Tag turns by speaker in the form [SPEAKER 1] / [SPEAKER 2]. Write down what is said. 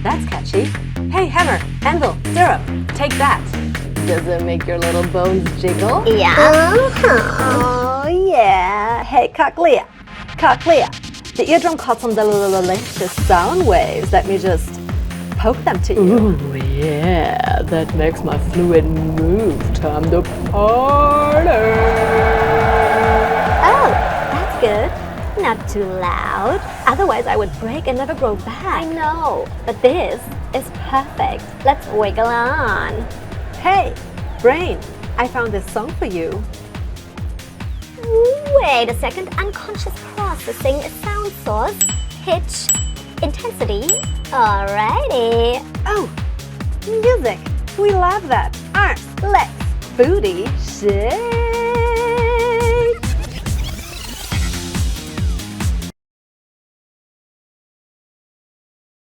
[SPEAKER 1] That's catchy. Hey, hammer, anvil, stirrup, take that. Does it make your little bones jiggle?
[SPEAKER 2] Yeah.
[SPEAKER 1] Oh, yeah. Hey, cochlea, cochlea. The eardrum caught some delicious sound waves. Let me just poke them to you. Ooh, yeah. That makes my fluid move. Time to party.
[SPEAKER 2] Oh, that's good. Not too loud. Otherwise, I would break and never grow back. I know, but this is perfect. Let's wiggle on.
[SPEAKER 1] Hey, brain, I found this song for you.
[SPEAKER 2] Wait a second. Unconscious processing, sound source, pitch, intensity. Alrighty.
[SPEAKER 1] Oh, music. We love that. Arms, legs, booty, shit.